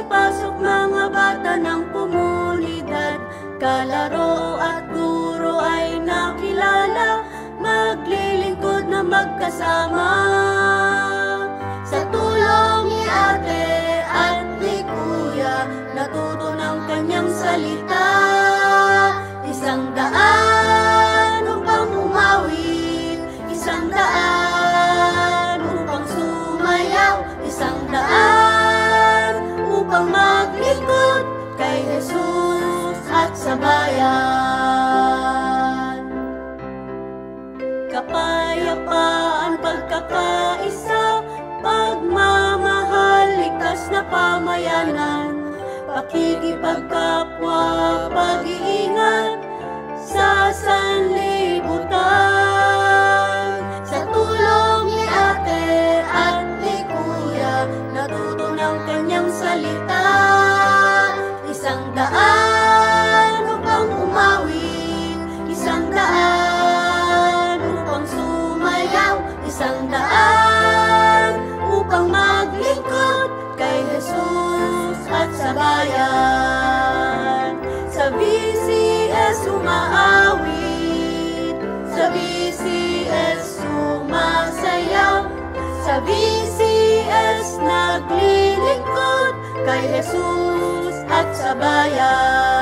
pasok mga bata ng komunidad, kalaro at guro ay nakilala, maglilingkod na magkasama. Sa tulong ni ate at ni kuya, natuto ng kanyang salita. 100 upang umawit, 100 upang sumayaw, 100 upang maglingkod kay Jesus at sa bayan. Kapayapaan, pagkakaisa, pagmamahal, likas na pamayanan, pakikipagkapwa, pag-iingat sa sanlibutan. Sa tulong ni ate at ni kuya, natuto ng kanyang salita. 100 upang umawit, 100 upang sumayaw, 100 upang maglingkod kay Jesus at sa bayan. Sa BCS umaawit, sa BCS sumasayaw, sa BCS naglilingkod kay Jesus at sa bayan.